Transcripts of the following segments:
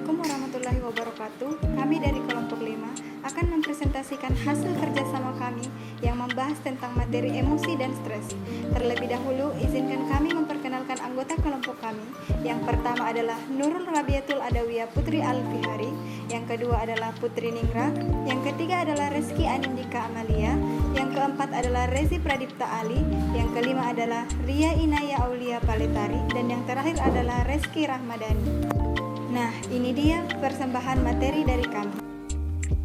Assalamualaikum warahmatullahi wabarakatuh. Kami dari kelompok 5 akan mempresentasikan hasil kerjasama kami yang membahas tentang materi emosi dan stres. Terlebih dahulu, izinkan kami memperkenalkan anggota kelompok kami. Yang pertama adalah Nurul Rabiatul Adawiyah Putri Alfihari, yang kedua adalah Putri Ningrat, yang ketiga adalah Reski Anindika Amalia, yang keempat adalah Rezi Pradipta Ali, yang kelima adalah Ria Inaya Aulia Paletari, dan yang terakhir adalah Reski Rahmadani. Nah, ini dia persembahan materi dari kami.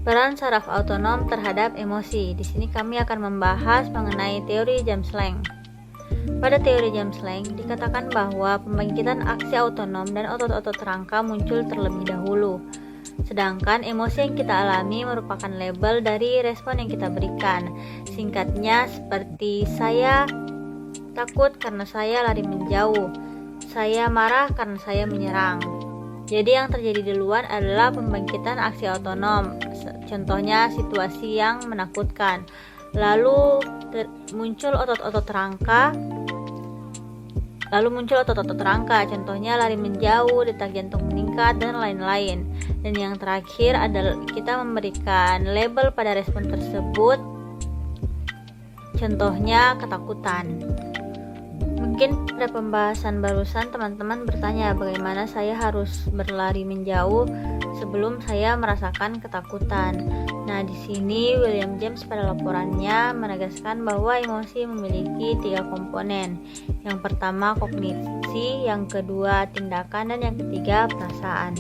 Peran saraf autonom terhadap emosi. Di sini kami akan membahas mengenai teori James Lange. Pada teori James Lange dikatakan bahwa pembangkitan aksi autonom dan otot-otot rangka muncul terlebih dahulu. Sedangkan emosi yang kita alami merupakan label dari respon yang kita berikan. Singkatnya seperti saya takut karena saya lari menjauh, saya marah karena saya menyerang. Jadi yang terjadi duluan adalah pembangkitan aksi otonom. Contohnya situasi yang menakutkan. Lalu muncul otot-otot rangka. Contohnya lari menjauh, detak jantung meningkat, dan lain-lain. Dan yang terakhir adalah kita memberikan label pada respon tersebut. Contohnya ketakutan. Mungkin pada pembahasan barusan teman-teman bertanya bagaimana saya harus berlari menjauh sebelum saya merasakan ketakutan. Nah, di sini William James pada laporannya menegaskan bahwa emosi memiliki 3 komponen. Yang pertama kognisi, yang kedua tindakan, dan yang ketiga perasaan.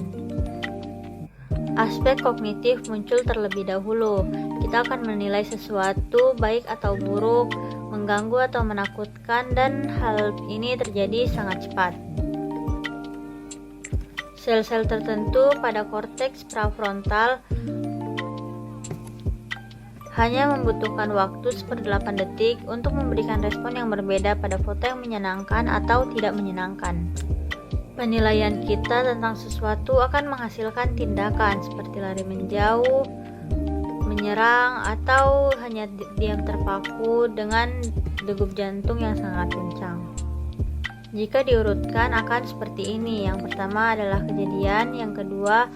Aspek kognitif muncul terlebih dahulu. Kita akan menilai sesuatu baik atau buruk, mengganggu atau menakutkan, dan hal ini terjadi sangat cepat. Sel-sel tertentu pada korteks prafrontal hanya membutuhkan waktu 1/8 detik untuk memberikan respon yang berbeda pada foto yang menyenangkan atau tidak menyenangkan. Penilaian kita tentang sesuatu akan menghasilkan tindakan seperti lari menjauh, menyerang, atau hanya diam terpaku dengan degup jantung yang sangat kencang. Jika diurutkan akan seperti ini. Yang pertama adalah kejadian, yang kedua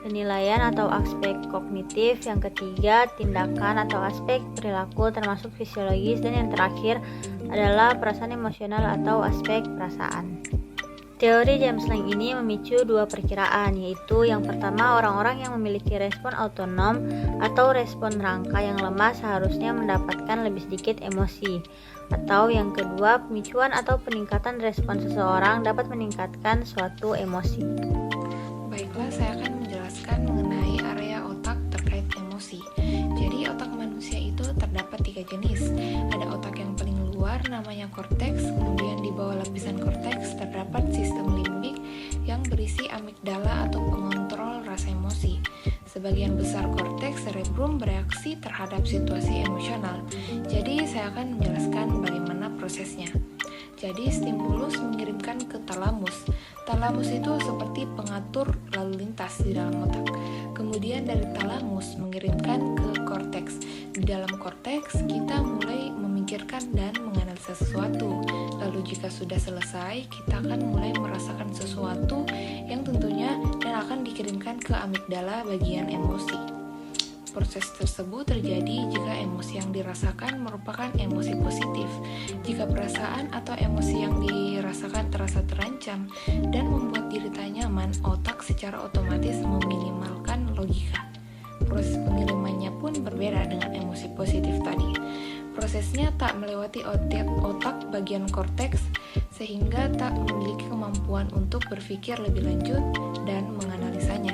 penilaian atau aspek kognitif, yang ketiga tindakan atau aspek perilaku termasuk fisiologis, dan yang terakhir adalah perasaan emosional atau aspek perasaan. Teori James Lange ini memicu 2 perkiraan, yaitu yang pertama orang-orang yang memiliki respon autonom atau respon rangka yang lemah seharusnya mendapatkan lebih sedikit emosi, atau yang kedua pemicuan atau peningkatan respon seseorang dapat meningkatkan suatu emosi. Baiklah, saya akan menjelaskan mengenai area otak terkait emosi. Jadi otak manusia itu terdapat 3 jenis. Ada otak yang paling luar namanya korteks, kemudian di bawah lapisan korteks terdapat sistem limbik yang berisi amigdala atau pengontrol rasa emosi. Sebagian besar korteks cerebrum bereaksi terhadap situasi emosional. Jadi saya akan menjelaskan bagaimana prosesnya. Jadi stimulus mengirimkan ke talamus. Talamus itu seperti pengatur lalu lintas di dalam otak. Kemudian dari talamus mengirimkan ke korteks. Di dalam korteks kita mulai memikirkan dan menganalisa sesuatu. Lalu jika sudah selesai, kita akan mulai merasakan sesuatu yang tentunya dan akan dikirimkan ke amigdala bagian emosi. Proses tersebut terjadi jika emosi yang dirasakan merupakan emosi positif. Jika perasaan atau emosi yang dirasakan terasa terancam dan membuat diri tak nyaman, otak secara otomatis meminimalkan logika. Proses pengirimannya pun berbeda dengan emosi positif tadi. Prosesnya tak melewati otak bagian korteks sehingga tak memiliki kemampuan untuk berpikir lebih lanjut dan menganalisanya.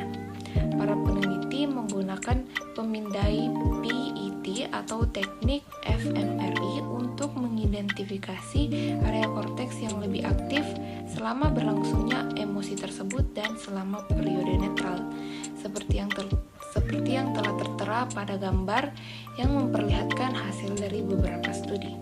Para peneliti menggunakan pemindai PET atau teknik fMRI untuk mengidentifikasi area korteks yang lebih aktif selama berlangsungnya emosi tersebut dan selama periode netral, seperti yang telah tertera pada gambar yang memperlihatkan hasil dari beberapa studi.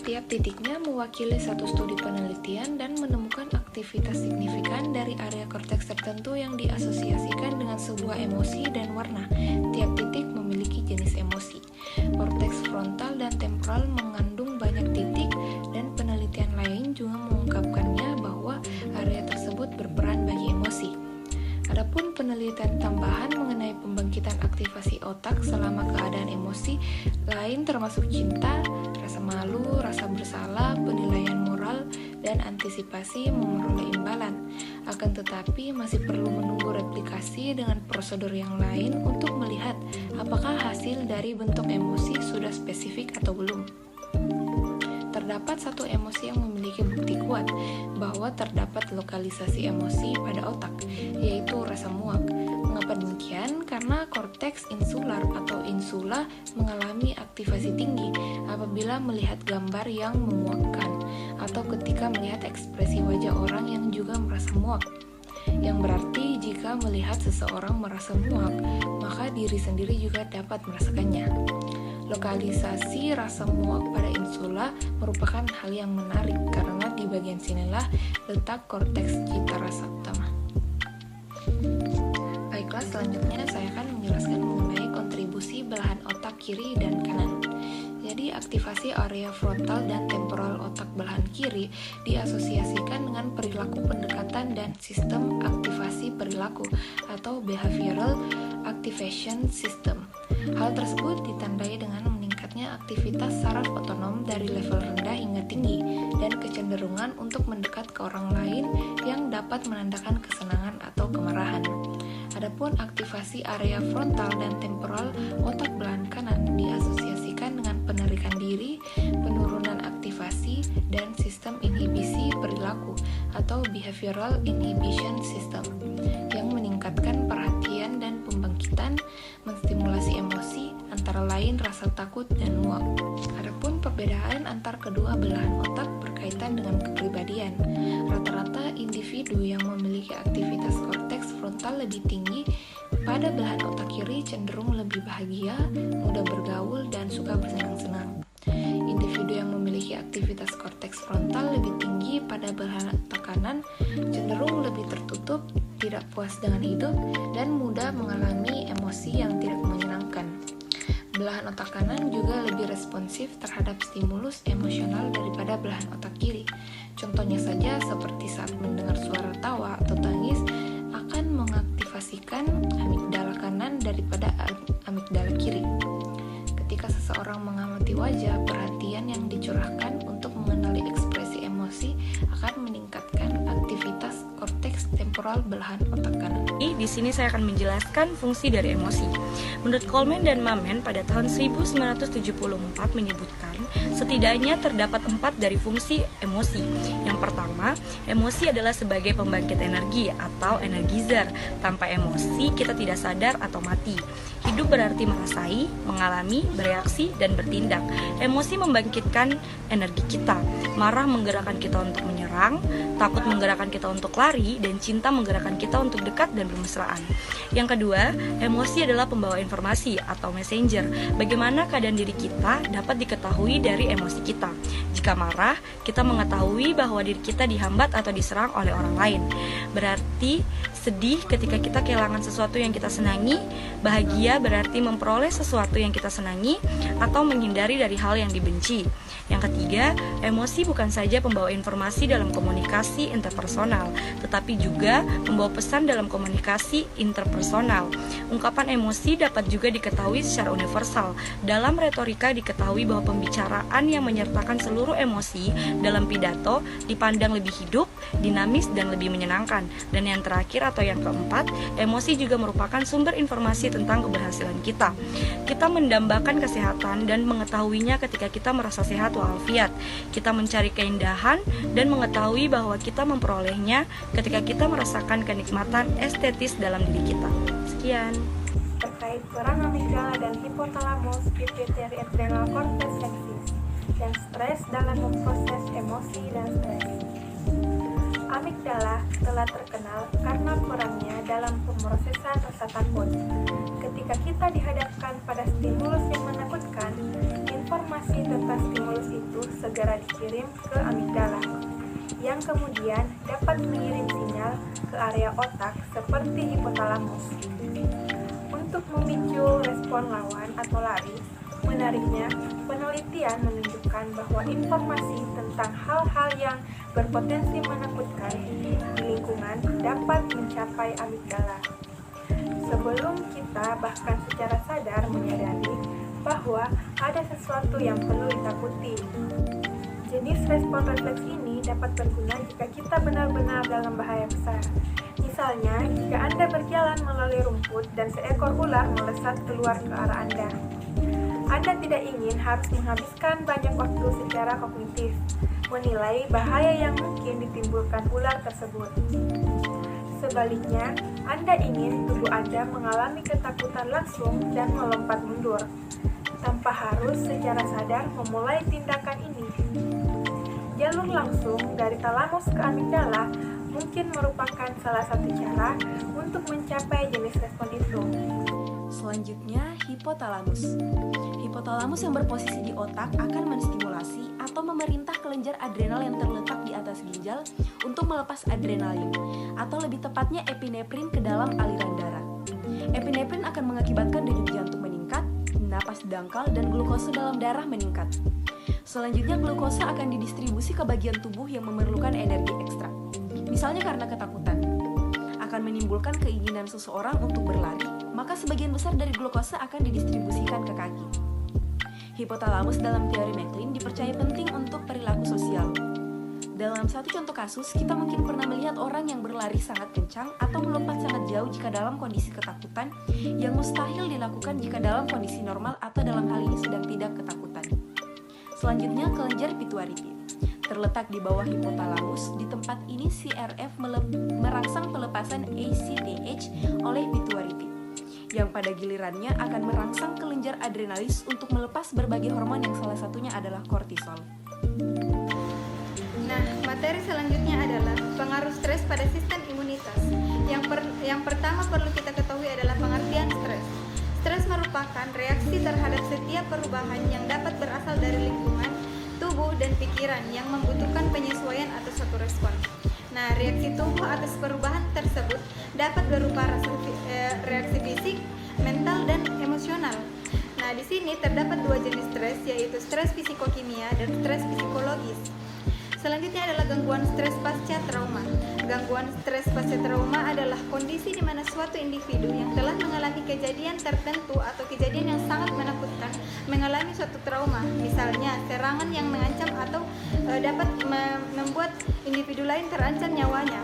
Tiap titiknya mewakili satu studi penelitian dan menemukan aktivitas signifikan dari area korteks tertentu yang diasosiasikan dengan sebuah emosi dan warna. Tiap titik memiliki jenis emosi. Korteks frontal dan temporal mengandung banyak titik dan penelitian lain juga mengungkapkannya bahwa area tersebut berperan bagi emosi. penelitian tambahan mengenai pembangkitan aktivasi otak selama keadaan emosi lain termasuk cinta, rasa malu, rasa bersalah, penilaian moral, dan antisipasi memperoleh imbalan. Akan tetapi masih perlu menunggu replikasi dengan prosedur yang lain untuk melihat apakah hasil dari bentuk emosi sudah spesifik atau belum. Terdapat satu emosi yang memiliki bukti kuat bahwa terdapat lokalisasi emosi pada otak, yaitu rasa muak. Mengapa demikian? Karena korteks insular atau insula mengalami aktivasi tinggi apabila melihat gambar yang memuakkan atau ketika melihat ekspresi wajah orang yang juga merasa muak. Yang berarti jika melihat seseorang merasa muak, maka diri sendiri juga dapat merasakannya. Lokalisasi rasa muak pada insula merupakan hal yang menarik karena di bagian sinilah letak korteks cita rasa utama. Baiklah, selanjutnya saya akan menjelaskan mengenai kontribusi belahan otak kiri dan kanan. Jadi, aktivasi area frontal dan temporal otak belahan kiri diasosiasikan dengan perilaku pendekatan dan sistem aktivasi perilaku atau behavioral activation system. Hal tersebut ditandai dengan meningkatnya aktivitas saraf otonom dari level rendah hingga tinggi dan kecenderungan untuk mendekat ke orang lain yang dapat menandakan kesenangan atau kemarahan. Adapun aktivasi area frontal dan temporal otak belahan kanan diasosiasikan dengan penarikan diri, penurunan aktivasi, dan sistem inhibisi perilaku atau behavioral inhibition system yang meningkatkan perhatian dan pembangkitan, menstimulasi emosi, antara lain rasa takut dan muak. Adapun perbedaan antar kedua belahan otak berkaitan dengan kepribadian. Rata-rata individu yang memiliki aktivitas korteks frontal lebih tinggi pada belahan otak kiri cenderung lebih bahagia, mudah bergaul, dan suka bersenang-senang. Individu yang memiliki aktivitas korteks frontal lebih tinggi pada belahan otak kanan cenderung lebih tertutup, tidak puas dengan hidup, dan mudah mengalami emosi yang tidak menyenangkan. Belahan otak kanan juga lebih responsif terhadap stimulus emosional daripada belahan otak kiri. Contohnya saja seperti saat mendengar suara tawa atau tangis akan mengaktifasikan amigdala kanan daripada amigdala kiri. Ketika seseorang mengamati wajah, perhatian yang dicurahkan untuk mengenali ekspresi emosi akan meningkatkan aktivitas korteks temporal belahan otak kanan. Di sini saya akan menjelaskan fungsi dari emosi. Menurut Coleman dan Mamen pada tahun 1974 menyebutkan setidaknya terdapat 4 dari fungsi emosi. Yang pertama, emosi adalah sebagai pembangkit energi atau energizer. Tanpa emosi kita tidak sadar atau mati. Hidup berarti merasai, mengalami, bereaksi, dan bertindak. Emosi membangkitkan energi kita. Marah menggerakkan kita untuk menyerang, takut menggerakkan kita untuk lari, dan cinta menggerakkan kita untuk dekat dan bermesraan. Yang kedua, emosi adalah pembawa informasi atau messenger. Bagaimana keadaan diri kita dapat diketahui dari emosi kita. Jika marah, kita mengetahui bahwa diri kita dihambat atau diserang oleh orang lain. Berarti sedih ketika kita kehilangan sesuatu yang kita senangi, bahagia berarti memperoleh sesuatu yang kita senangi, atau menghindari dari hal yang dibenci. Yang ketiga, emosi bukan saja pembawa informasi dalam komunikasi interpersonal, tetapi juga membawa pesan dalam komunikasi interpersonal. Ungkapan emosi dapat juga diketahui secara universal. Dalam retorika diketahui bahwa pembicaraan yang menyertakan seluruh emosi dalam pidato dipandang lebih hidup, dinamis, dan lebih menyenangkan. Dan yang terakhir atau yang keempat, emosi juga merupakan sumber informasi tentang keberhasilan kita. Kita mendambakan kesehatan dan mengetahuinya ketika kita merasa sehat walafiat. Kita mencari keindahan dan mengetahui bahwa kita memperolehnya ketika kita merasakan kenikmatan estetis dalam diri kita. Sekian. Terkait peran amigdala dan hipotalamus, pituitary adrenal cortex axis, dan stres dalam memproses emosi dan stres. Amigdala telah terkenal karena perannya dalam pemrosesan rasa takut. Ketika kita dihadapkan pada stimulus yang menakutkan, informasi tentang stimulus itu segera dikirim ke amigdala, yang kemudian dapat mengirim sinyal ke area otak seperti hipotalamus. Untuk memicu respon lawan atau lari, menariknya, penelitian menunjukkan bahwa informasi tentang hal-hal yang berpotensi menakutkan di lingkungan dapat mencapai amigdala. sebelum kita bahkan secara sadar menyadari bahwa ada sesuatu yang perlu ditakuti. Jenis respon refleks ini dapat berguna jika kita benar-benar dalam bahaya besar. Misalnya, jika Anda berjalan melalui rumput dan seekor ular melesat keluar ke arah Anda. Anda tidak ingin harus menghabiskan banyak waktu secara kognitif menilai bahaya yang mungkin ditimbulkan ular tersebut. Sebaliknya, Anda ingin tubuh Anda mengalami ketakutan langsung dan melompat mundur, tanpa harus secara sadar memulai tindakan ini. Jalur langsung dari talamus ke amigdala mungkin merupakan salah satu cara untuk mencapai jenis respon itu. Selanjutnya, hipotalamus. Hipotalamus yang berposisi di otak akan menstimulasi atau memerintah kelenjar adrenal yang terletak di atas ginjal untuk melepas adrenalin, atau lebih tepatnya epinefrin ke dalam aliran darah. Epinefrin akan mengakibatkan denyut jantung meningkat, napas dangkal, dan glukosa dalam darah meningkat. Selanjutnya, glukosa akan didistribusi ke bagian tubuh yang memerlukan energi ekstra. Misalnya karena ketakutan, akan menimbulkan keinginan seseorang untuk berlari, maka sebagian besar dari glukosa akan didistribusikan ke kaki. Hipotalamus dalam teori Maclean dipercaya penting untuk perilaku sosial. Dalam satu contoh kasus, kita mungkin pernah melihat orang yang berlari sangat kencang atau melompat sangat jauh jika dalam kondisi ketakutan yang mustahil dilakukan jika dalam kondisi normal atau dalam hal ini sedang tidak ketakutan. Selanjutnya, kelenjar pituitary. Terletak di bawah hipotalamus, di tempat ini CRF merangsang pelepasan ACTH oleh pituitary, yang pada gilirannya akan merangsang kelenjar adrenalis untuk melepas berbagai hormon yang salah satunya adalah kortisol. Nah, materi selanjutnya adalah pengaruh stres pada sistem imunitas. Yang pertama perlu kita ketahui adalah pengertian stres. Stres merupakan reaksi terhadap setiap perubahan yang dapat berasal dari lingkungan, tubuh, dan pikiran yang membutuhkan penyesuaian atau suatu respon. Nah, reaksi tubuh atas perubahan tersebut dapat berupa reaksi fisik, mental, dan emosional. Nah, di sini terdapat dua jenis stres, yaitu stres fisikokimia dan stres psikologis. Selanjutnya adalah gangguan stres pasca trauma. Gangguan stres pasca trauma adalah kondisi di mana suatu individu yang telah mengalami kejadian tertentu atau kejadian yang sangat menakutkan mengalami suatu trauma, misalnya serangan yang mengancam atau dapat membuat individu lain terancam nyawanya.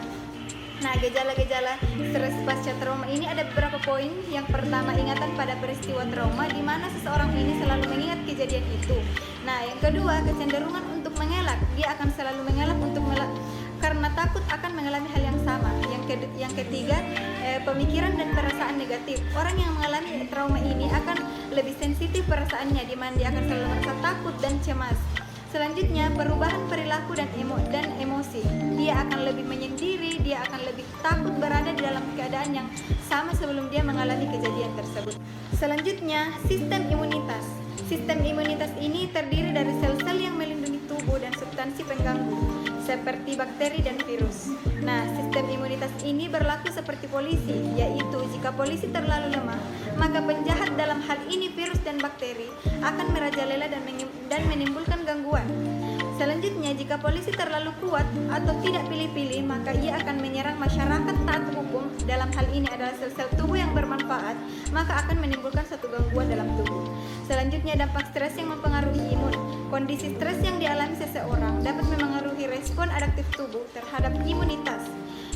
Nah, gejala-gejala stres pasca trauma ini ada beberapa poin. Yang pertama, ingatan pada peristiwa trauma di mana seseorang ini selalu mengingat kejadian itu. Nah, yang kedua, kecenderungan untuk mengelak. Dia akan selalu mengelak karena takut akan mengalami hal yang sama. Yang ketiga, pemikiran dan perasaan negatif. Orang yang mengalami trauma ini akan lebih sensitif perasaannya, di mana dia akan selalu merasa takut dan cemas. Selanjutnya, perubahan perilaku dan emosi. Dia akan lebih menyendiri, dia akan lebih takut berada di dalam keadaan yang sama sebelum dia mengalami kejadian tersebut. Selanjutnya, sistem imunitas. Sistem imunitas ini terdiri dari sel-sel yang melindungi tubuh dan substansi pengganggu, seperti bakteri dan virus. Nah, sistem imunitas ini berlaku seperti polisi, yaitu jika polisi terlalu lemah, maka penjahat dalam hal ini virus dan bakteri akan merajalela dan menimbulkan gangguan. Selanjutnya, jika polisi terlalu kuat atau tidak pilih-pilih, maka ia akan menyerang masyarakat taat hukum. Dalam hal ini adalah sel-sel tubuh yang bermanfaat, maka akan menimbulkan satu gangguan dalam tubuh. Selanjutnya, dampak stres yang mempengaruhi imun. Kondisi stres yang dialami seseorang dapat memengaruhi respon adaptif tubuh terhadap imunitas.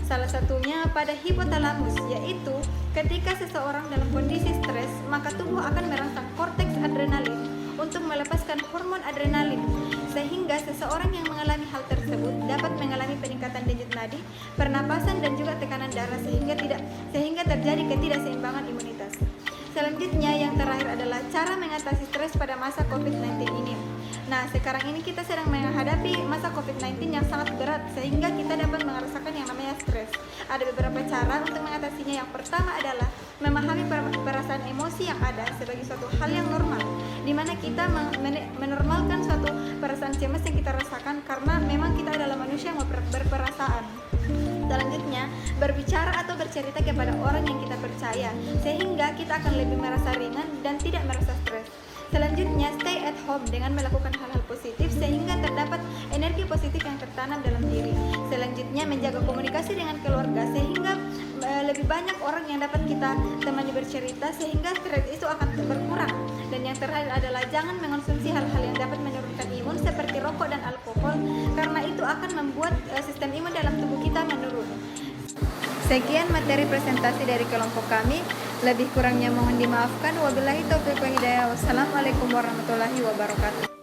Salah satunya pada hipotalamus, yaitu ketika seseorang dalam kondisi stres, maka tubuh akan merangsang korteks adrenalin untuk melepaskan hormon adrenalin, sehingga seseorang yang mengalami hal tersebut dapat mengalami peningkatan denyut nadi, pernapasan, dan juga tekanan darah sehingga terjadi ketidakseimbangan imunitas. Selanjutnya, yang terakhir adalah cara mengatasi stres pada masa COVID-19 ini. Nah, sekarang ini kita sedang menghadapi masa COVID-19 yang sangat berat, sehingga kita dapat merasakan yang namanya stres. Ada beberapa cara untuk mengatasinya. Yang pertama adalah memahami perasaan emosi yang ada sebagai suatu hal yang normal, di mana kita menormalkan suatu perasaan cemas yang kita rasakan karena memang kita adalah manusia yang berperasaan. Selanjutnya, berbicara atau bercerita kepada orang yang kita percaya, sehingga kita akan lebih merasa ringan dan tidak merasa stres. Selanjutnya, stay at home dengan melakukan hal-hal positif sehingga terdapat energi positif yang tertanam dalam diri. Selanjutnya, menjaga komunikasi dengan keluarga sehingga lebih banyak orang yang dapat kita kita temani bercerita sehingga stres itu akan berkurang. Dan yang terakhir adalah jangan mengonsumsi hal-hal yang dapat menurunkan imun seperti rokok dan alkohol, karena itu akan membuat sistem imun dalam tubuh kita menurun. Sekian materi presentasi dari kelompok kami. Lebih kurangnya mohon dimaafkan. Wabillahi taufiq wa hidayah. Wassalamualaikum warahmatullahi wabarakatuh.